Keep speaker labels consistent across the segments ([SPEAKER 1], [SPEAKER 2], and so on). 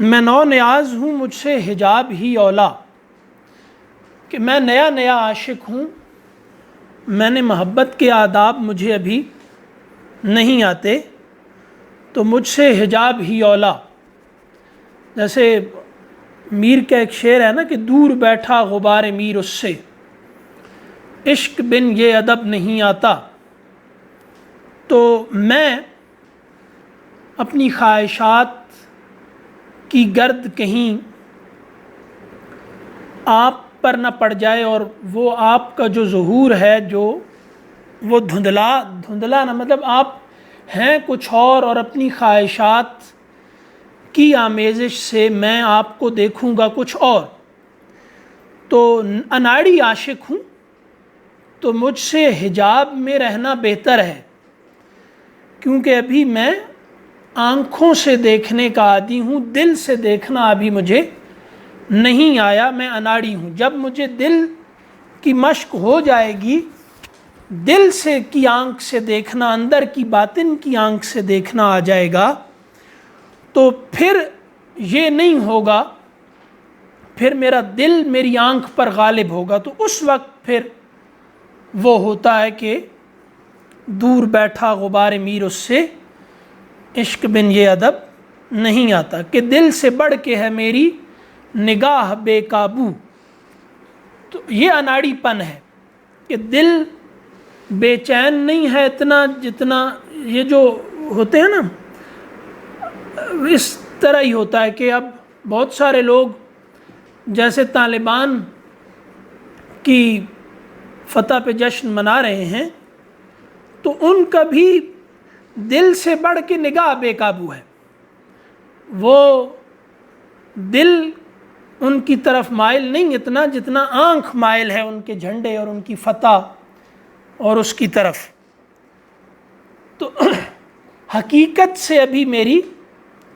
[SPEAKER 1] میں نو نیاز ہوں، مجھ سے حجاب ہی اولا، کہ میں نیا نیا عاشق ہوں، میں نے محبت کے آداب مجھے ابھی نہیں آتے، تو مجھ سے حجاب ہی اولا۔ جیسے میر کا ایک شعر ہے نا کہ دور بیٹھا غبار میر اس سے، عشق بن یہ ادب نہیں آتا۔ تو میں اپنی خواہشات کی گرد کہیں آپ پر نہ پڑ جائے، اور وہ آپ کا جو ظہور ہے جو وہ دھندلا نہ، مطلب آپ ہیں کچھ اور اپنی خواہشات کی آمیزش سے میں آپ کو دیکھوں گا کچھ اور، تو اناڑی عاشق ہوں، تو مجھ سے حجاب میں رہنا بہتر ہے، کیونکہ ابھی میں آنکھوں سے دیکھنے کا عادی ہوں، دل سے دیکھنا ابھی مجھے نہیں آیا، میں اناڑی ہوں۔ جب مجھے دل کی مشق ہو جائے گی، دل سے کی آنکھ سے دیکھنا، اندر کی باطن کی آنکھ سے دیکھنا آ جائے گا، تو پھر یہ نہیں ہوگا، پھر میرا دل میری آنکھ پر غالب ہوگا، تو اس وقت پھر وہ ہوتا ہے کہ دور بیٹھا غبار میر اس سے، عشق بن یہ ادب نہیں آتا، کہ دل سے بڑھ کے ہے میری نگاہ بے قابو۔ تو یہ اناڑی پن ہے کہ دل بے چین نہیں ہے اتنا جتنا یہ جو ہوتے ہیں نا، اس طرح ہی ہوتا ہے کہ اب بہت سارے لوگ جیسے طالبان کی فتح پہ جشن منا رہے ہیں، تو ان کا بھی دل سے بڑھ کے نگاہ بے قابو ہے، وہ دل ان کی طرف مائل نہیں اتنا جتنا آنکھ مائل ہے ان کے جھنڈے اور ان کی فتح اور اس کی طرف۔ تو حقیقت سے ابھی میری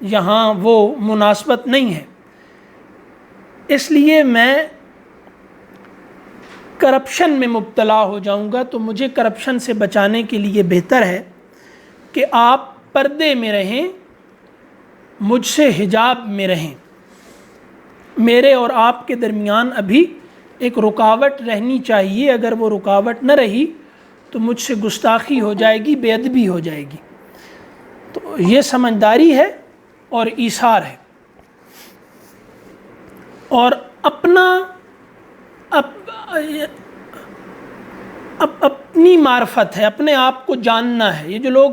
[SPEAKER 1] یہاں وہ مناسبت نہیں ہے، اس لیے میں کرپشن میں مبتلا ہو جاؤں گا، تو مجھے کرپشن سے بچانے کے لیے بہتر ہے کہ آپ پردے میں رہیں، مجھ سے حجاب میں رہیں، میرے اور آپ کے درمیان ابھی ایک رکاوٹ رہنی چاہیے، اگر وہ رکاوٹ نہ رہی تو مجھ سے گستاخی ہو جائے گی، بے ادبی ہو جائے گی۔ تو یہ سمجھداری ہے اور ایثار ہے، اور اپنی معرفت ہے، اپنے آپ کو جاننا ہے۔ یہ جو لوگ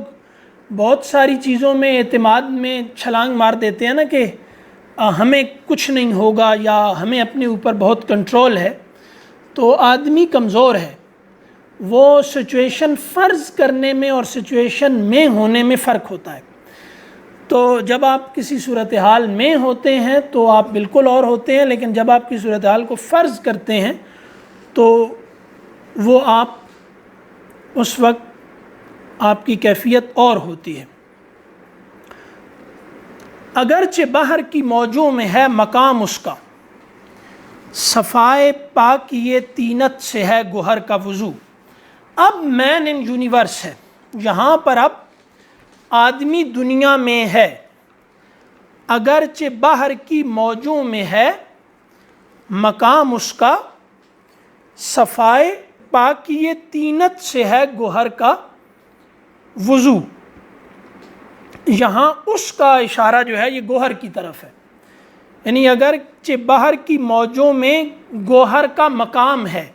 [SPEAKER 1] بہت ساری چیزوں میں اعتماد میں چھلانگ مار دیتے ہیں نا کہ ہمیں کچھ نہیں ہوگا یا ہمیں اپنے اوپر بہت کنٹرول ہے، تو آدمی کمزور ہے، وہ سچویشن فرض کرنے میں اور سچویشن میں ہونے میں فرق ہوتا ہے۔ تو جب آپ کسی صورتحال میں ہوتے ہیں تو آپ بالکل اور ہوتے ہیں، لیکن جب آپ کی صورتحال کو فرض کرتے ہیں تو وہ آپ اس وقت آپ کی کیفیت اور ہوتی ہے۔ اگرچہ بحر کی موجوں میں ہے مقام اس کا، صفائے پاک یہ طینت سے ہے گوہر کا وضو۔ اب مین ان یونیورس ہے، یہاں پر اب آدمی دنیا میں ہے، اگرچہ بحر کی موجوں میں ہے مقام اس کا، صفائے پاک یہ طینت سے ہے گوہر کا وضو۔ یہاں اس کا اشارہ جو ہے یہ گوہر کی طرف ہے، یعنی اگرچہ بحر کی موجوں میں گوہر کا مقام ہے،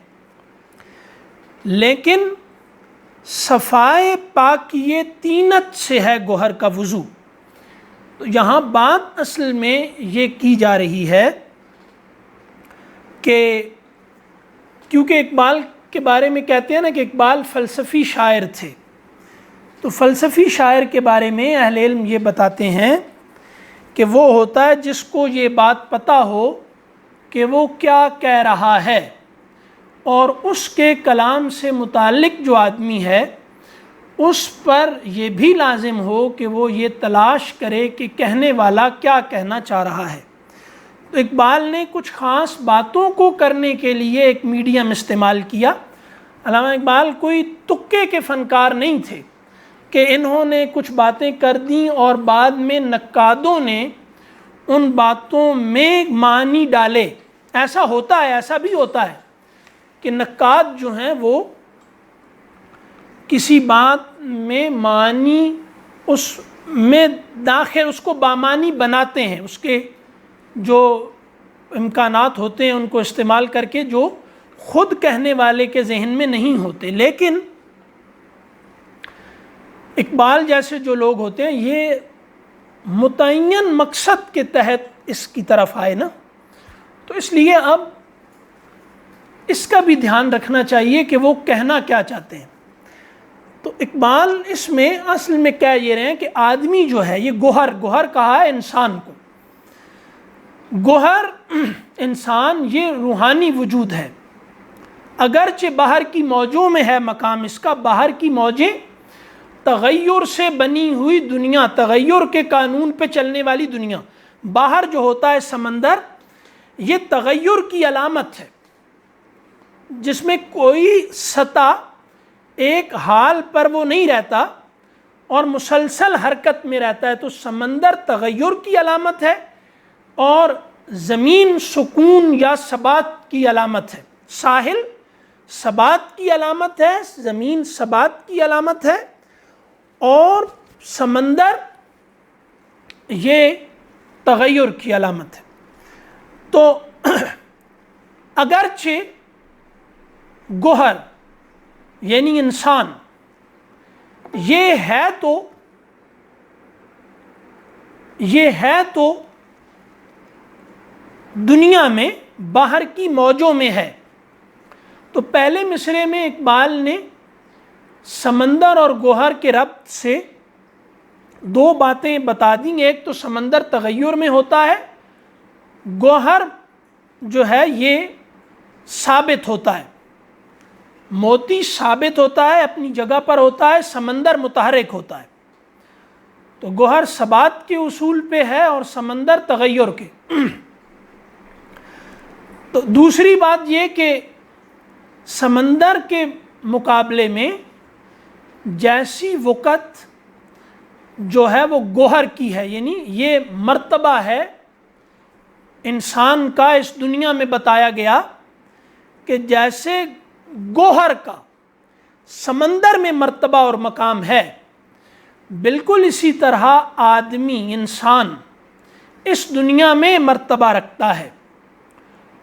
[SPEAKER 1] لیکن صفائے پاک یہ طینت سے ہے گوہر کا وضو۔ تو یہاں بات اصل میں یہ کی جا رہی ہے کہ کیونکہ اقبال کے بارے میں کہتے ہیں نا کہ اقبال فلسفی شاعر تھے، تو فلسفی شاعر کے بارے میں اہل علم یہ بتاتے ہیں کہ وہ ہوتا ہے جس کو یہ بات پتہ ہو کہ وہ کیا کہہ رہا ہے، اور اس کے کلام سے متعلق جو آدمی ہے اس پر یہ بھی لازم ہو کہ وہ یہ تلاش کرے کہ کہنے والا کیا کہنا چاہ رہا ہے۔ تو اقبال نے کچھ خاص باتوں کو کرنے کے لیے ایک میڈیم استعمال کیا۔ علامہ اقبال کوئی تکے کے فنکار نہیں تھے کہ انہوں نے کچھ باتیں کر دیں اور بعد میں نقادوں نے ان باتوں میں معنی ڈالے. ایسا ہوتا ہے، ایسا بھی ہوتا ہے کہ نقاد جو ہیں وہ کسی بات میں معنی اس میں داخل، اس کو بامعنی بناتے ہیں، اس کے جو امکانات ہوتے ہیں ان کو استعمال کر کے، جو خود کہنے والے کے ذہن میں نہیں ہوتے. لیکن اقبال جیسے جو لوگ ہوتے ہیں یہ متعین مقصد کے تحت اس کی طرف آئے نا، تو اس لیے اب اس کا بھی دھیان رکھنا چاہیے کہ وہ کہنا کیا چاہتے ہیں. تو اقبال اس میں اصل میں کہہ یہ رہے ہیں کہ آدمی جو ہے یہ گوہر کہا ہے انسان کو. گوہر انسان یہ روحانی وجود ہے، اگرچہ باہر کی موجوں میں ہے مقام اس کا. باہر کی موجیں تغیر سے بنی ہوئی دنیا، تغیر کے قانون پہ چلنے والی دنیا. باہر جو ہوتا ہے سمندر، یہ تغیر کی علامت ہے، جس میں کوئی سطح ایک حال پر وہ نہیں رہتا اور مسلسل حرکت میں رہتا ہے. تو سمندر تغیر کی علامت ہے اور زمین سکون یا ثبات کی علامت ہے. ساحل ثبات کی علامت ہے، زمین ثبات کی علامت ہے، اور سمندر یہ تغیر کی علامت ہے. تو اگرچہ گوہر یعنی انسان یہ ہے تو دنیا میں باہر کی موجوں میں ہے. تو پہلے مصرعے میں اقبال نے سمندر اور گوہر کے ربط سے دو باتیں بتا دیں. ایک تو سمندر تغیر میں ہوتا ہے، گوہر جو ہے یہ ثابت ہوتا ہے. موتی ثابت ہوتا ہے، اپنی جگہ پر ہوتا ہے، سمندر متحرک ہوتا ہے. تو گوہر ثبات کے اصول پہ ہے اور سمندر تغیر کے. تو دوسری بات یہ کہ سمندر کے مقابلے میں جیسی وقت جو ہے وہ گوہر کی ہے، یعنی یہ مرتبہ ہے انسان کا اس دنیا میں بتایا گیا کہ جیسے گوہر کا سمندر میں مرتبہ اور مقام ہے، بالکل اسی طرح آدمی انسان اس دنیا میں مرتبہ رکھتا ہے.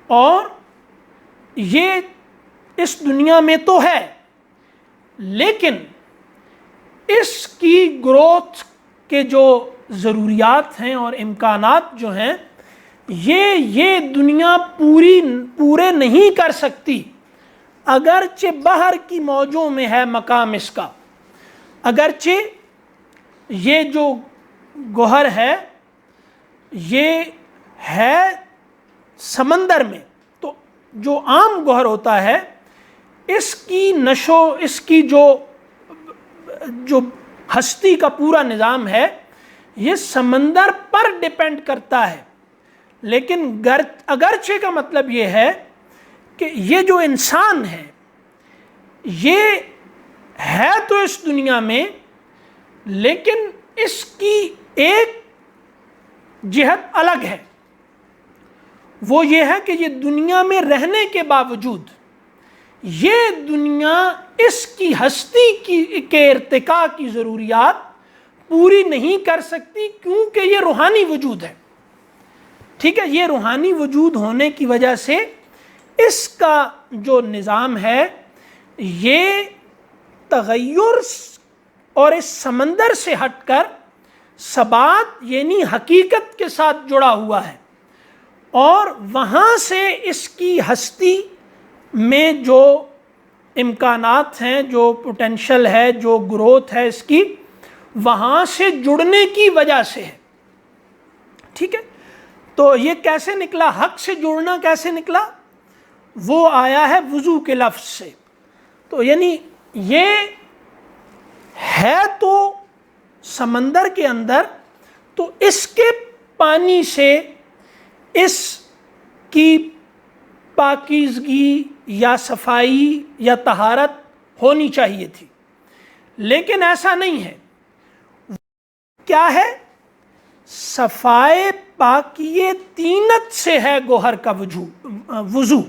[SPEAKER 1] اور یہ اس دنیا میں تو ہے، لیکن اس کی گروتھ کے جو ضروریات ہیں اور امکانات جو ہیں یہ دنیا پورے نہیں کر سکتی، اگرچہ باہر کی موجوں میں ہے مقام اس کا. اگرچہ یہ جو گوہر ہے یہ ہے سمندر میں، تو جو عام گوہر ہوتا ہے اس کی اس کی جو ہستی کا پورا نظام ہے یہ سمندر پر ڈیپینڈ کرتا ہے. لیکن اگرچہ کا مطلب یہ ہے کہ یہ جو انسان ہے یہ ہے تو اس دنیا میں، لیکن اس کی ایک جہت الگ ہے. وہ یہ ہے کہ یہ دنیا میں رہنے کے باوجود یہ دنیا اس کی ہستی کے ارتقاء کی ضروریات پوری نہیں کر سکتی، کیونکہ یہ روحانی وجود ہے. ٹھیک ہے، یہ روحانی وجود ہونے کی وجہ سے اس کا جو نظام ہے یہ تغیر اور اس سمندر سے ہٹ کر ثبات یعنی حقیقت کے ساتھ جڑا ہوا ہے، اور وہاں سے اس کی ہستی میں جو امکانات ہیں، جو پوٹینشل ہے، جو گروتھ ہے اس کی، وہاں سے جڑنے کی وجہ سے ہے. ٹھیک ہے، تو یہ کیسے نکلا؟ حق سے جڑنا کیسے نکلا؟ وہ آیا ہے وضو کے لفظ سے. تو یعنی یہ ہے تو سمندر کے اندر، تو اس کے پانی سے اس کی پاکیزگی یا صفائی یا طہارت ہونی چاہیے تھی، لیکن ایسا نہیں ہے. کیا ہے؟ صفائے پاکیے طینت سے ہے گوہر کا وضو.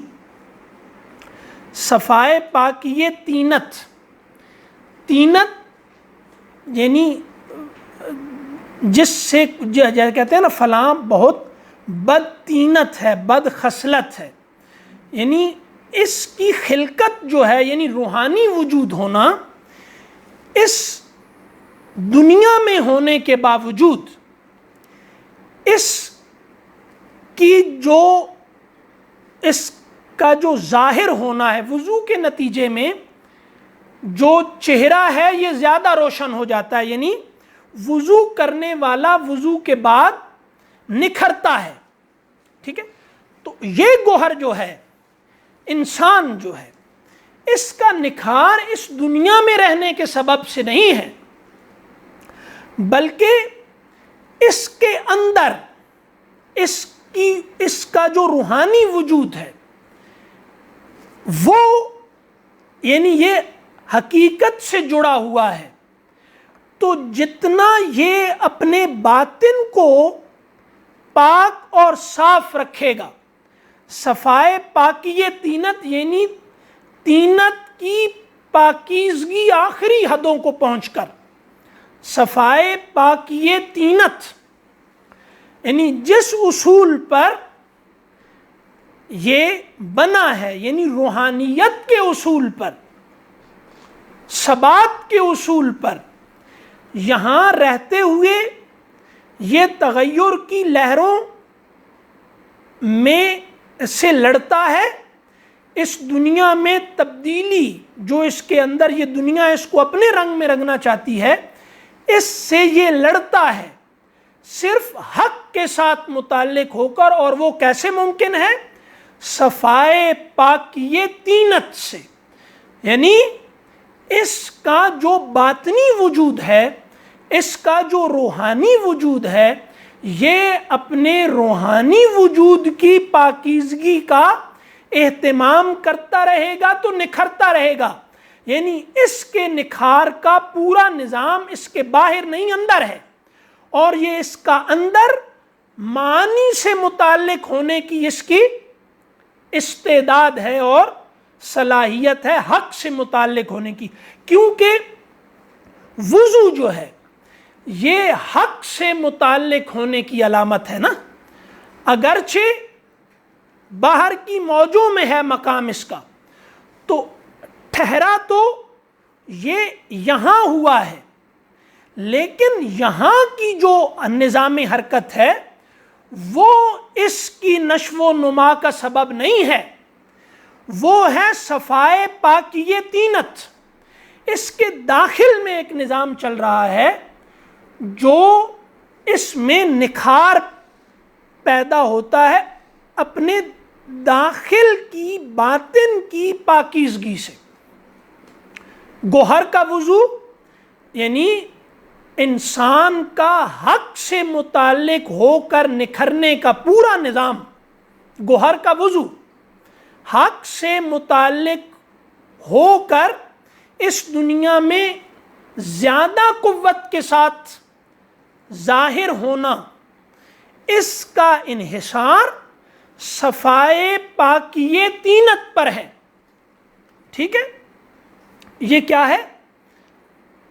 [SPEAKER 1] صفائے پاکیے طینت، طینت یعنی جس سے کہتے ہیں نا فلاں بہت بد طینت ہے، بد خصلت ہے، یعنی اس کی خلقت جو ہے یعنی روحانی وجود ہونا، اس دنیا میں ہونے کے باوجود اس کا جو ظاہر ہونا ہے وضو کے نتیجے میں، جو چہرہ ہے یہ زیادہ روشن ہو جاتا ہے، یعنی وضو کرنے والا وضو کے بعد نکھرتا ہے. ٹھیک ہے، تو یہ گوہر جو ہے، انسان جو ہے، اس کا نکھار اس دنیا میں رہنے کے سبب سے نہیں ہے، بلکہ اس کے اندر اس کا جو روحانی وجود ہے وہ یعنی یہ حقیقت سے جڑا ہوا ہے. تو جتنا یہ اپنے باطن کو پاک اور صاف رکھے گا، صفائے پاکیے طینت یعنی طینت کی پاکیزگی آخری حدوں کو پہنچ کر، صفائے پاکیے طینت یعنی جس اصول پر یہ بنا ہے، یعنی روحانیت کے اصول پر، ثبات کے اصول پر، یہاں رہتے ہوئے یہ تغیر کی لہروں میں سے لڑتا ہے، اس دنیا میں تبدیلی جو اس کے اندر یہ دنیا اس کو اپنے رنگ میں رنگنا چاہتی ہے، اس سے یہ لڑتا ہے صرف حق کے ساتھ متعلق ہو کر. اور وہ کیسے ممکن ہے؟ صفائے پاکیے طینت سے، یعنی اس کا جو باطنی وجود ہے، اس کا جو روحانی وجود ہے، یہ اپنے روحانی وجود کی پاکیزگی کا اہتمام کرتا رہے گا تو نکھرتا رہے گا. یعنی اس کے نکھار کا پورا نظام اس کے باہر نہیں اندر ہے، اور یہ اس کا اندر معانی سے متعلق ہونے کی اس کی استعداد ہے اور صلاحیت ہے، حق سے متعلق ہونے کی. کیونکہ وضو جو ہے یہ حق سے متعلق ہونے کی علامت ہے نا، اگرچہ باہر کی موجوں میں ہے مقام اس کا، تو ٹھہرا تو یہ یہاں ہوا ہے، لیکن یہاں کی جو نظام حرکت ہے وہ اس کی نشو و نما کا سبب نہیں ہے، وہ ہے صفائے پاکیے طینت. اس کے داخل میں ایک نظام چل رہا ہے جو اس میں نکھار پیدا ہوتا ہے اپنے داخل کی باطن کی پاکیزگی سے. گوہر کا وضو یعنی انسان کا حق سے متعلق ہو کر نکھرنے کا پورا نظام. گوہر کا وضو حق سے متعلق ہو کر اس دنیا میں زیادہ قوت کے ساتھ ظاہر ہونا، اس کا انحصار صفائے پاکیے طینت پر ہے. ٹھیک ہے، یہ کیا ہے؟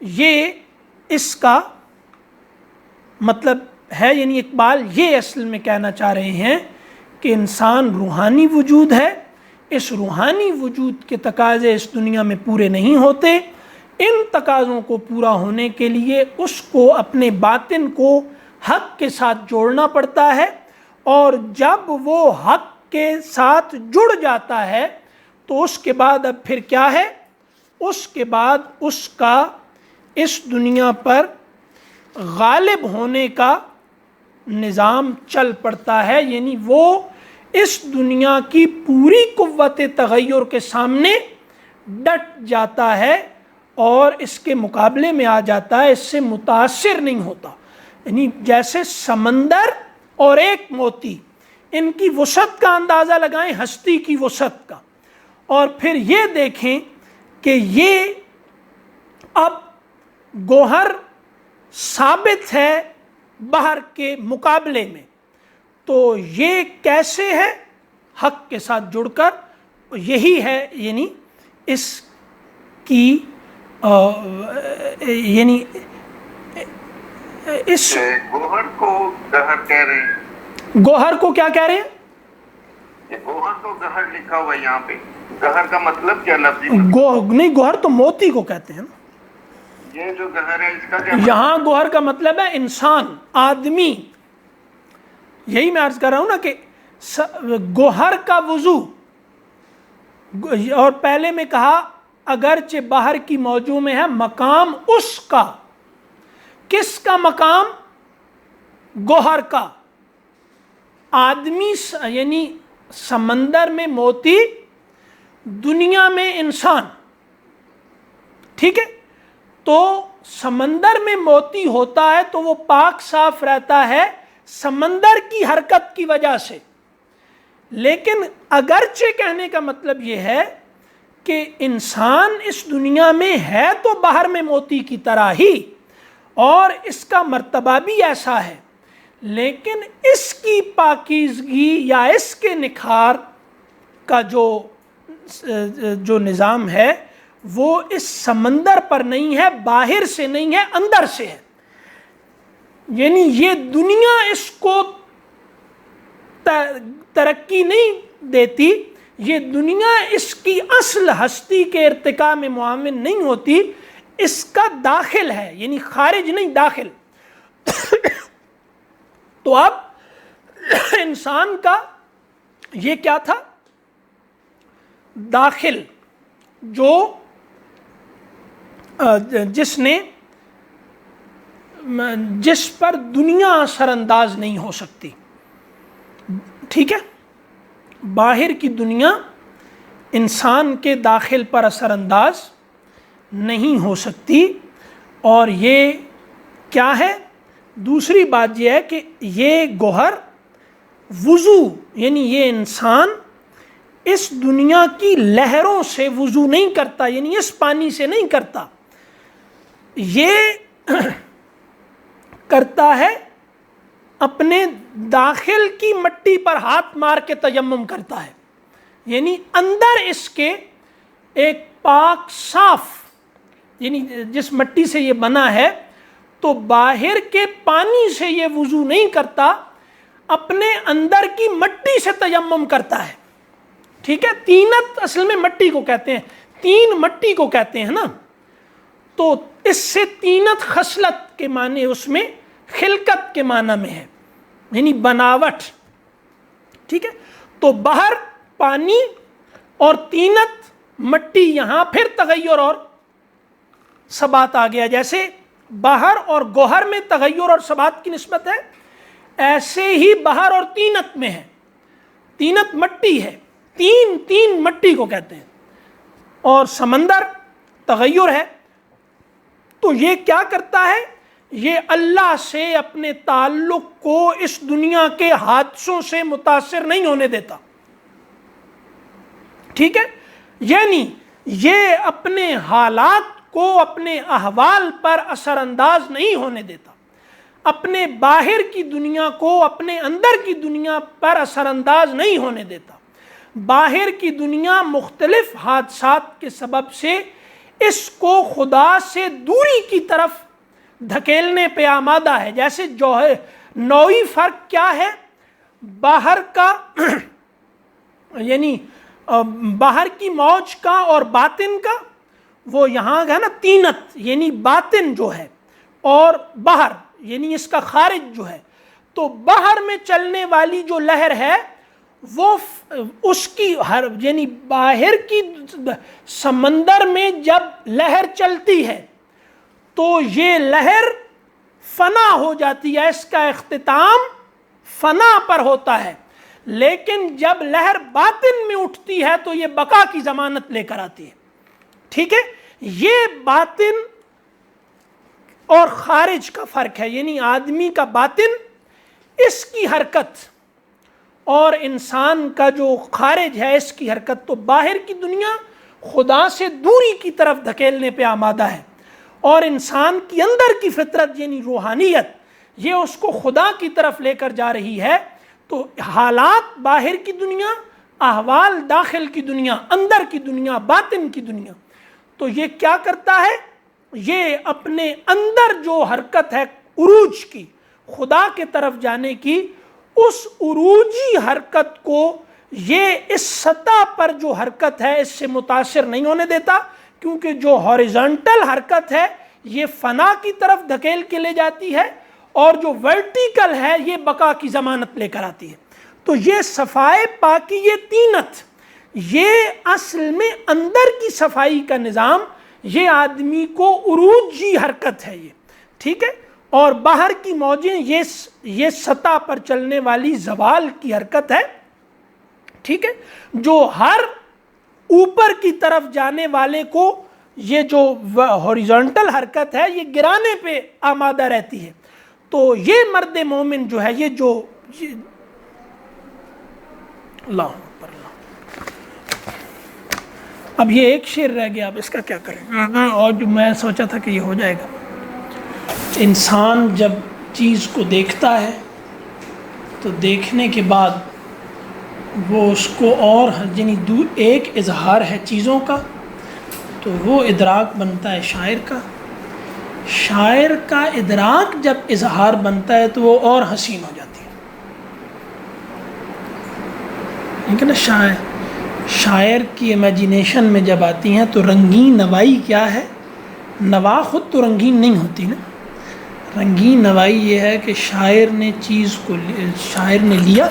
[SPEAKER 1] یہ اس کا مطلب ہے، یعنی اقبال یہ اصل میں کہنا چاہ رہے ہیں کہ انسان روحانی وجود ہے، اس روحانی وجود کے تقاضے اس دنیا میں پورے نہیں ہوتے. ان تقاضوں کو پورا ہونے کے لیے اس کو اپنے باطن کو حق کے ساتھ جوڑنا پڑتا ہے، اور جب وہ حق کے ساتھ جڑ جاتا ہے تو اس کے بعد اب پھر کیا ہے؟ اس کے بعد اس کا اس دنیا پر غالب ہونے کا نظام چل پڑتا ہے. یعنی وہ اس دنیا کی پوری قوت تغیر کے سامنے ڈٹ جاتا ہے اور اس کے مقابلے میں آ جاتا ہے، اس سے متاثر نہیں ہوتا. یعنی جیسے سمندر اور ایک موتی، ان کی وسعت کا اندازہ لگائیں، ہستی کی وسعت کا، اور پھر یہ دیکھیں کہ یہ اب گوہر ثابت ہے باہر کے مقابلے میں، تو یہ کیسے ہے؟ حق کے ساتھ جڑ کر. یہی ہے یعنی اس کی یعنی اس
[SPEAKER 2] گوہر کو گہر کہہ رہے ہیں.
[SPEAKER 1] گوہر کو کیا کہہ رہے ہیں؟
[SPEAKER 2] گوہر تو گہر لکھا ہوا ہے یہاں پہ. گہر کا مطلب کیا لفظی
[SPEAKER 1] نہیں، گوہر تو موتی کو کہتے ہیں نا.
[SPEAKER 2] یہ جو گہر ہے اس کا کیا
[SPEAKER 1] یہاں گوہر کا مطلب ہے انسان، آدمی. یہی میں عرض کر رہا ہوں نا کہ گوہر کا وضو، اور پہلے میں کہا اگرچہ باہر کی موضوع میں ہے، مقام اس کا. کس کا مقام؟ گوہر کا. آدمی یعنی سمندر میں موتی، دنیا میں انسان. ٹھیک ہے؟ تو سمندر میں موتی ہوتا ہے تو وہ پاک صاف رہتا ہے سمندر کی حرکت کی وجہ سے. لیکن اگرچہ کہنے کا مطلب یہ ہے کہ انسان اس دنیا میں ہے تو باہر میں موتی کی طرح ہی، اور اس کا مرتبہ بھی ایسا ہے، لیکن اس کی پاکیزگی یا اس کے نکھار کا جو نظام ہے وہ اس سمندر پر نہیں ہے، باہر سے نہیں ہے، اندر سے ہے. یعنی یہ دنیا اس کو ترقی نہیں دیتی، یہ دنیا اس کی اصل ہستی کے ارتقاء میں معاون نہیں ہوتی، اس کا داخل ہے، یعنی خارج نہیں، داخل. تو اب انسان کا یہ کیا تھا؟ داخل، جو جس پر دنیا اثر انداز نہیں ہو سکتی. ٹھیک ہے؟ باہر کی دنیا انسان کے داخل پر اثر انداز نہیں ہو سکتی. اور یہ کیا ہے؟ دوسری بات یہ ہے کہ یہ گوہر وضو، یعنی یہ انسان اس دنیا کی لہروں سے وضو نہیں کرتا، یعنی اس پانی سے نہیں کرتا. یہ کرتا ہے اپنے داخل کی مٹی پر ہاتھ مار کے تیمم کرتا ہے. یعنی اندر اس کے ایک پاک صاف، یعنی جس مٹی سے یہ بنا ہے، تو باہر کے پانی سے یہ وضو نہیں کرتا، اپنے اندر کی مٹی سے تیمم کرتا ہے. ٹھیک ہے؟ تینت اصل میں مٹی کو کہتے ہیں، تین مٹی کو کہتے ہیں نا. تو اس سے تینت خصلت کے معنی اس میں خلقت کے معنی میں ہے، یعنی بناوٹ. ٹھیک ہے؟ تو باہر پانی اور تینت مٹی، یہاں پھر تغیر اور ثبات آ گیا. جیسے باہر اور گوہر میں تغیر اور ثبات کی نسبت ہے، ایسے ہی باہر اور تینت میں ہے. تینت مٹی ہے، تین مٹی کو کہتے ہیں، اور سمندر تغیر ہے. تو یہ کیا کرتا ہے؟ یہ اللہ سے اپنے تعلق کو اس دنیا کے حادثوں سے متاثر نہیں ہونے دیتا. ٹھیک ہے؟ یعنی یہ اپنے حالات کو، اپنے احوال پر اثر انداز نہیں ہونے دیتا، اپنے باہر کی دنیا کو اپنے اندر کی دنیا پر اثر انداز نہیں ہونے دیتا. باہر کی دنیا مختلف حادثات کے سبب سے اس کو خدا سے دوری کی طرف دھکیلنے پہ آمادہ ہے. جیسے جوہر، نوعی فرق کیا ہے باہر کا یعنی باہر کی موج کا اور باطن کا؟ وہ یہاں ہے نا تینت، یعنی باطن جو ہے، اور باہر یعنی اس کا خارج جو ہے. تو باہر میں چلنے والی جو لہر ہے وہ اس کی یعنی باہر کی سمندر میں جب لہر چلتی ہے تو یہ لہر فنا ہو جاتی ہے، اس کا اختتام فنا پر ہوتا ہے. لیکن جب لہر باطن میں اٹھتی ہے تو یہ بقا کی ضمانت لے کر آتی ہے. ٹھیک ہے؟ یہ باطن اور خارج کا فرق ہے، یعنی آدمی کا باطن، اس کی حرکت، اور انسان کا جو خارج ہے اس کی حرکت. تو باہر کی دنیا خدا سے دوری کی طرف دھکیلنے پہ آمادہ ہے، اور انسان کی اندر کی فطرت یعنی روحانیت یہ اس کو خدا کی طرف لے کر جا رہی ہے. تو حالات باہر کی دنیا، احوال داخل کی دنیا، اندر کی دنیا، باطن کی دنیا، تو یہ کیا کرتا ہے؟ یہ اپنے اندر جو حرکت ہے عروج کی، خدا کے طرف جانے کی، اس عروجی حرکت کو یہ اس سطح پر جو حرکت ہے اس سے متاثر نہیں ہونے دیتا، کیونکہ جو ہاریزونٹل حرکت ہے یہ فنا کی طرف دھکیل کے لے جاتی ہے، اور جو ورٹیکل ہے یہ بقا کی ضمانت لے کر آتی ہے۔ تو یہ صفائے پاکی، یہ تینت، یہ اصل میں اندر کی صفائی کا نظام، یہ آدمی کو عروجی حرکت ہے یہ، ٹھیک ہے، اور باہر کی موجیں یہ سطح پر چلنے والی زوال کی حرکت ہے، ٹھیک ہے، جو ہر اوپر کی طرف جانے والے کو یہ جو ہاریزونٹل حرکت ہے یہ گرانے پہ آمادہ رہتی ہے۔ تو یہ مرد مومن جو ہے، یہ جو اللہ اکبر اللہ، اب یہ ایک شعر رہ گیا، اب اس کا کیا کریں؟ اور جو میں سوچا تھا کہ یہ ہو جائے گا، انسان جب چیز کو دیکھتا ہے تو دیکھنے کے بعد وہ اس کو اور یعنی ایک اظہار ہے چیزوں کا، تو وہ ادراک بنتا ہے شاعر کا، شاعر کا ادراک جب اظہار بنتا ہے تو وہ اور حسین ہو جاتی ہے، لیکن شاعر کی امیجینیشن میں جب آتی ہیں تو رنگین نوائی کیا ہے؟ نوا خود تو رنگین نہیں ہوتی نا، رنگین نوائی یہ ہے کہ شاعر نے چیز کو شاعر نے لیا،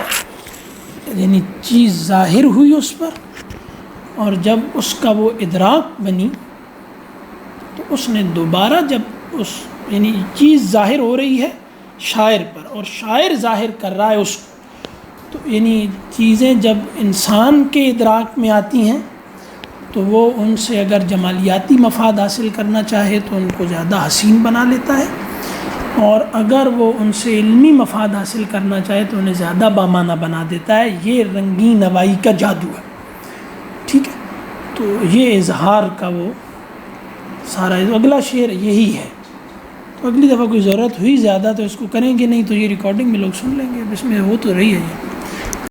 [SPEAKER 1] یعنی چیز ظاہر ہوئی اس پر، اور جب اس کا وہ ادراک بنی تو اس نے دوبارہ جب اس یعنی چیز ظاہر ہو رہی ہے شاعر پر اور شاعر ظاہر کر رہا ہے اس کو، تو یعنی چیزیں جب انسان کے ادراک میں آتی ہیں تو وہ ان سے اگر جمالیاتی مفاد حاصل کرنا چاہے تو ان کو زیادہ حسین بنا لیتا ہے، اور اگر وہ ان سے علمی مفاد حاصل کرنا چاہے تو انہیں زیادہ بامانہ بنا دیتا ہے۔ یہ رنگین نوائی کا جادو ہے، ٹھیک ہے، تو یہ اظہار کا وہ سارا اگلا شعر یہی ہے۔ تو اگلی دفعہ کوئی ضرورت ہوئی زیادہ تو اس کو کریں گے، نہیں تو یہ ریکارڈنگ میں لوگ سن لیں گے، اب اس میں وہ تو رہی ہے یہ۔